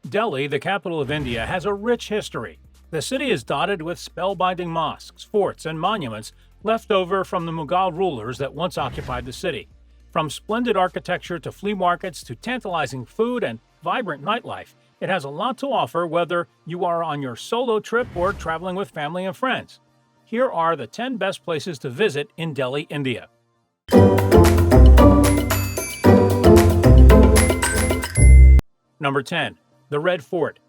Delhi, the capital of India, has a rich history. The city is dotted with spellbinding mosques, forts, and monuments left over from the Mughal rulers that once occupied the city. From splendid architecture to flea markets to tantalizing food and vibrant nightlife, it has a lot to offer whether you are on your solo trip or traveling with family and friends. Here are the 10 best places to visit in Delhi, India. Number 10. The Red Fort.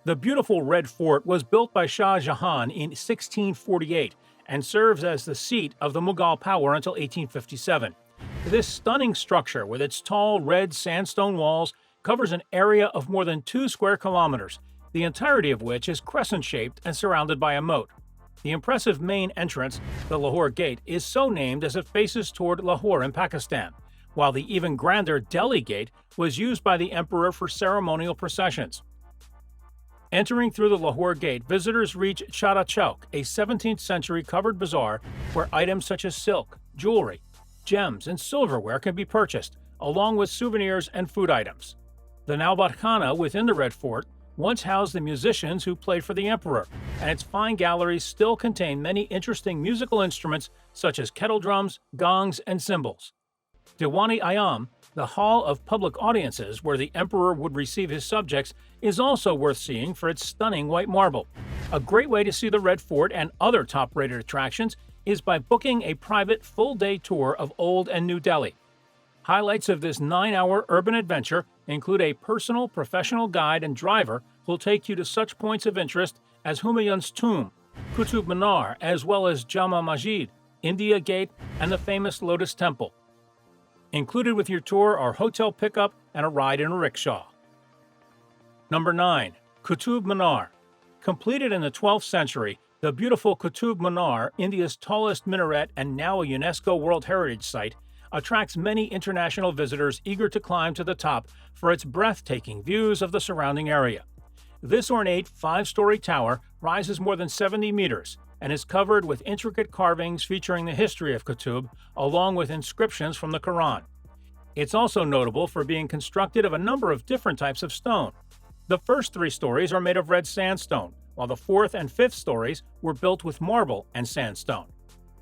The beautiful Red Fort was built by Shah Jahan in 1648 and serves as the seat of the Mughal power until 1857. This stunning structure, with its tall red sandstone walls, covers an area of more than 2 square kilometers, the entirety of which is crescent-shaped and surrounded by a moat. The impressive main entrance, the Lahore Gate, is so named as it faces toward Lahore in Pakistan, while the even grander Delhi Gate was used by the emperor for ceremonial processions. Entering through the Lahore Gate, visitors reach Chada Chowk, a 17th-century covered bazaar where items such as silk, jewelry, gems, and silverware can be purchased, along with souvenirs and food items. The Nawbat Khana within the Red Fort once housed the musicians who played for the emperor, and its fine galleries still contain many interesting musical instruments such as kettle drums, gongs, and cymbals. Diwani-Ayam, the hall of public audiences where the emperor would receive his subjects, is also worth seeing for its stunning white marble. A great way to see the Red Fort and other top-rated attractions is by booking a private full-day tour of Old and New Delhi. Highlights of this 9-hour urban adventure include a personal professional guide and driver who will take you to such points of interest as Humayun's tomb, Qutub Minar, as well as Jama Masjid, India Gate, and the famous Lotus Temple. Included with your tour are hotel pickup and a ride in a rickshaw. Number 9. Qutub Minar. Completed in the 12th century, the beautiful Qutub Minar, India's tallest minaret and now a UNESCO World Heritage Site, attracts many international visitors eager to climb to the top for its breathtaking views of the surrounding area. This ornate 5-story tower rises more than 70 meters and is covered with intricate carvings featuring the history of Qutub, along with inscriptions from the Quran. It's also notable for being constructed of a number of different types of stone. The first 3 stories are made of red sandstone, while the 4th and 5th stories were built with marble and sandstone.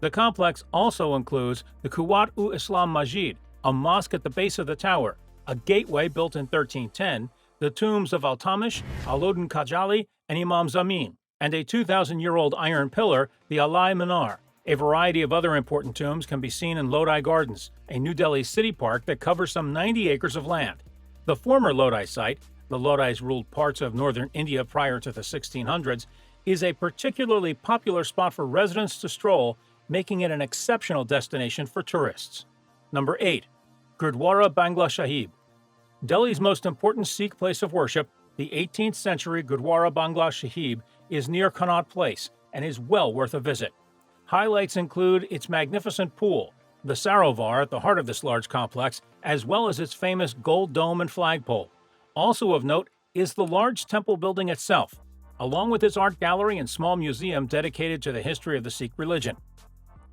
The complex also includes the Quwwat-u-Islam Masjid, a mosque at the base of the tower, a gateway built in 1310, the tombs of Altamish, Alauddin Khajali, and Imam Zamin, and a 2,000-year-old iron pillar, the Alai Minar. A variety of other important tombs can be seen in Lodi Gardens, a New Delhi city park that covers some 90 acres of land. The former Lodi site, the Lodis ruled parts of northern India prior to the 1600s, is a particularly popular spot for residents to stroll, making it an exceptional destination for tourists. Number 8. Gurdwara Bangla Sahib. Delhi's most important Sikh place of worship, the 18th century Gurdwara Bangla Sahib, is near Connaught Place and is well worth a visit. Highlights include its magnificent pool, the Sarovar at the heart of this large complex, as well as its famous gold dome and flagpole. Also of note is the large temple building itself, along with its art gallery and small museum dedicated to the history of the Sikh religion.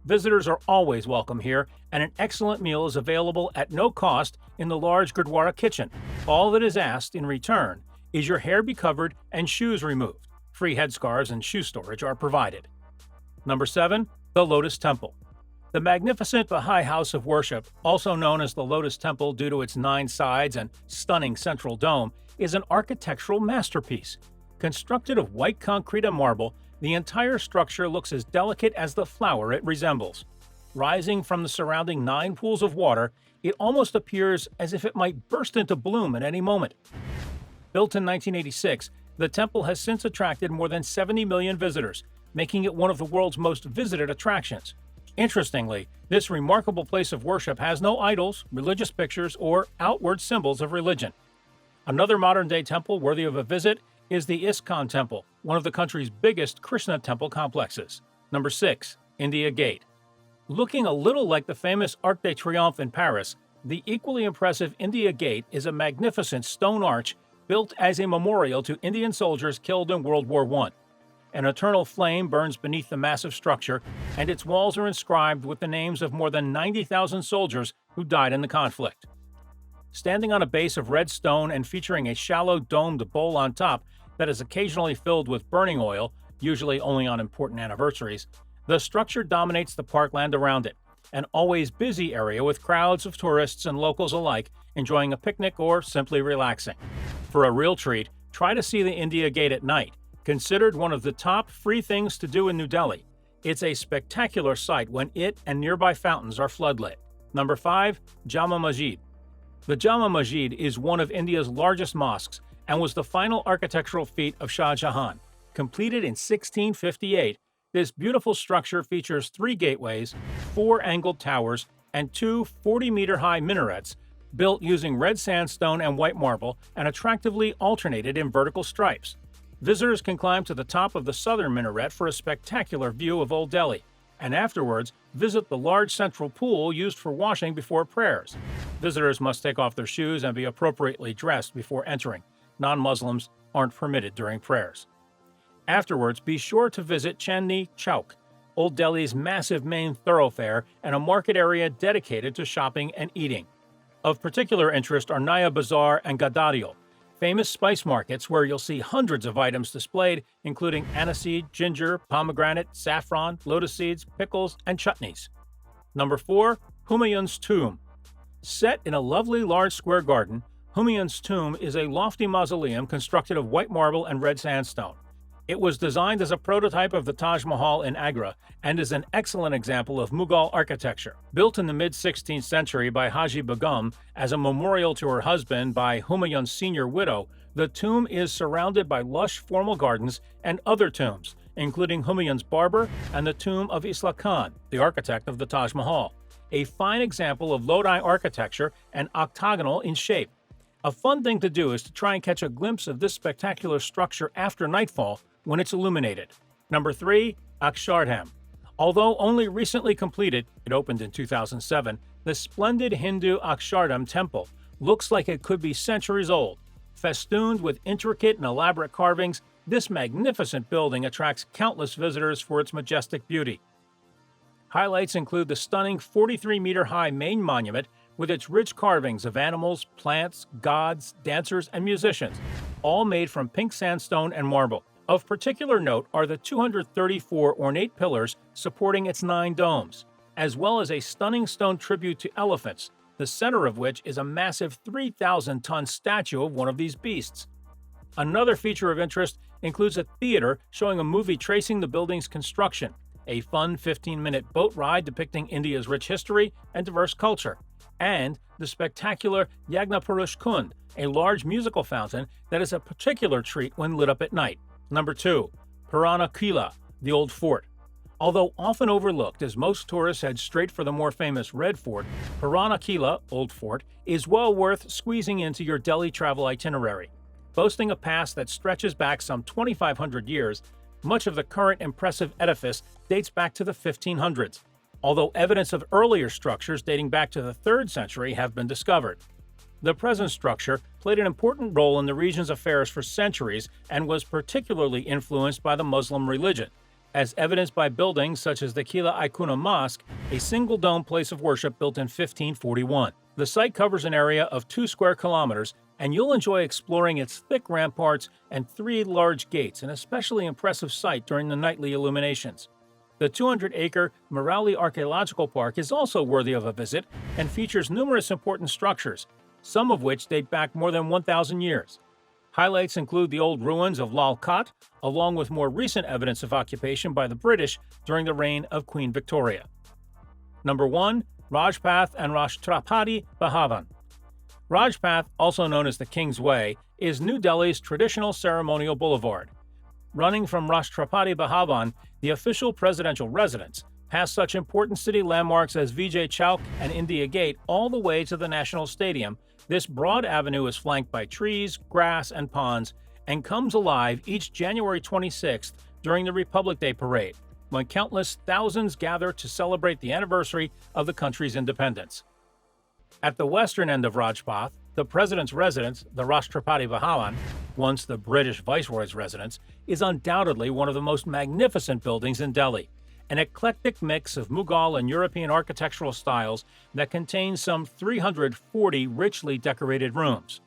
Visitors are always welcome here, and an excellent meal is available at no cost in the large Gurdwara kitchen. All that is asked in return is your hair be covered and shoes removed. Free headscarves and shoe storage are provided. Number 7. The Lotus Temple. The magnificent Baha'i house of worship, also known as the Lotus Temple due to its 9 sides and stunning central dome, is an architectural masterpiece. Constructed of white concrete and marble, the entire structure looks as delicate as the flower it resembles. Rising from the surrounding 9 pools of water, it almost appears as if it might burst into bloom at any moment. Built in 1986, the temple has since attracted more than 70 million visitors, making it one of the world's most visited attractions. Interestingly, this remarkable place of worship has no idols, religious pictures, or outward symbols of religion. Another modern-day temple worthy of a visit is the ISKCON Temple, one of the country's biggest Krishna temple complexes. Number 6. India Gate. Looking a little like the famous Arc de Triomphe in Paris, the equally impressive India Gate is a magnificent stone arch built as a memorial to Indian soldiers killed in World War I. An eternal flame burns beneath the massive structure, and its walls are inscribed with the names of more than 90,000 soldiers who died in the conflict. standing on a base of red stone and featuring a shallow domed bowl on top that is occasionally filled with burning oil, usually only on important anniversaries. The structure dominates the parkland around it, an always busy area with crowds of tourists and locals alike enjoying a picnic or simply relaxing. For a real treat, try to see the India Gate at night, considered one of the top free things to do in New Delhi. It's a spectacular sight when it and nearby fountains are floodlit. Number 5. Jama Masjid. The Jama Masjid is one of India's largest mosques and was the final architectural feat of Shah Jahan. Completed in 1658, this beautiful structure features 3 gateways, 4 angled towers, and 2 40-meter-high minarets built using red sandstone and white marble and attractively alternated in vertical stripes. Visitors can climb to the top of the southern minaret for a spectacular view of Old Delhi, and afterwards visit the large central pool used for washing before prayers. Visitors must take off their shoes and be appropriately dressed before entering. Non-Muslims aren't permitted during prayers. Afterwards, be sure to visit Chandni Chowk, Old Delhi's massive main thoroughfare and a market area dedicated to shopping and eating. Of particular interest are Naya Bazaar and Gadario, famous spice markets where you'll see hundreds of items displayed, including aniseed, ginger, pomegranate, saffron, lotus seeds, pickles, and chutneys. Number 4. Humayun's Tomb. Set in a lovely large square garden, Humayun's Tomb is a lofty mausoleum constructed of white marble and red sandstone. It was designed as a prototype of the Taj Mahal in Agra and is an excellent example of Mughal architecture. Built in the mid-16th century by Haji Begum as a memorial to her husband by Humayun's senior widow, the tomb is surrounded by lush formal gardens and other tombs, including Humayun's barber and the tomb of Isla Khan, the architect of the Taj Mahal, a fine example of Lodi architecture and octagonal in shape. A fun thing to do is to try and catch a glimpse of this spectacular structure after nightfall when it's illuminated. Number 3. Akshardham. Although only recently completed, it opened in 2007, the splendid Hindu Akshardham temple looks like it could be centuries old. Festooned with intricate and elaborate carvings, this magnificent building attracts countless visitors for its majestic beauty. Highlights include the stunning 43-meter-high main monument with its rich carvings of animals, plants, gods, dancers, and musicians, all made from pink sandstone and marble. Of particular note are the 234 ornate pillars supporting its 9 domes, as well as a stunning stone tribute to elephants, the center of which is a massive 3,000-ton statue of one of these beasts. Another feature of interest includes a theater showing a movie tracing the building's construction, a fun 15-minute boat ride depicting India's rich history and diverse culture, and the spectacular Yagnapurush Kund, a large musical fountain that is a particular treat when lit up at night. Number 2. Purana Kila, the Old Fort. Although often overlooked as most tourists head straight for the more famous Red Fort, Purana Kila, Old Fort, is well worth squeezing into your Delhi travel itinerary. Boasting a past that stretches back some 2,500 years, much of the current impressive edifice dates back to the 1500s, although evidence of earlier structures dating back to the 3rd century have been discovered. The present structure played an important role in the region's affairs for centuries and was particularly influenced by the Muslim religion, as evidenced by buildings such as the Qila Ikuna Mosque, a single-dome place of worship built in 1541. The site covers an area of 2 square kilometers, and you'll enjoy exploring its thick ramparts and 3 large gates, an especially impressive sight during the nightly illuminations. The 200-acre Marauli Archaeological Park is also worthy of a visit and features numerous important structures, some of which date back more than 1,000 years. Highlights include the old ruins of Lal Kot, along with more recent evidence of occupation by the British during the reign of Queen Victoria. Number 1. Rajpath and Rashtrapati Bhavan. Rajpath, also known as the King's Way, is New Delhi's traditional ceremonial boulevard. Running from Rashtrapati Bhavan, the official presidential residence, past such important city landmarks as Vijay Chowk and India Gate all the way to the National Stadium, this broad avenue is flanked by trees, grass, and ponds, and comes alive each January 26th during the Republic Day Parade, when countless thousands gather to celebrate the anniversary of the country's independence. At the western end of Rajpath, the president's residence, the Rashtrapati Bhavan, once the British Viceroy's residence, is undoubtedly one of the most magnificent buildings in Delhi, an eclectic mix of Mughal and European architectural styles that contains some 340 richly decorated rooms.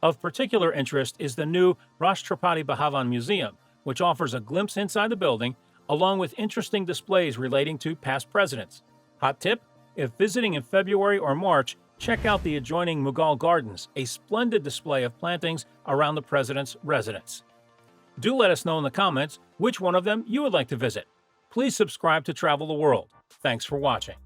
Of particular interest is the new Rashtrapati Bhavan Museum, which offers a glimpse inside the building, along with interesting displays relating to past presidents. Hot tip: if visiting in February or March, check out the adjoining Mughal Gardens, a splendid display of plantings around the president's residence. Do let us know in the comments which one of them you would like to visit. Please subscribe to Travel the World. Thanks for watching.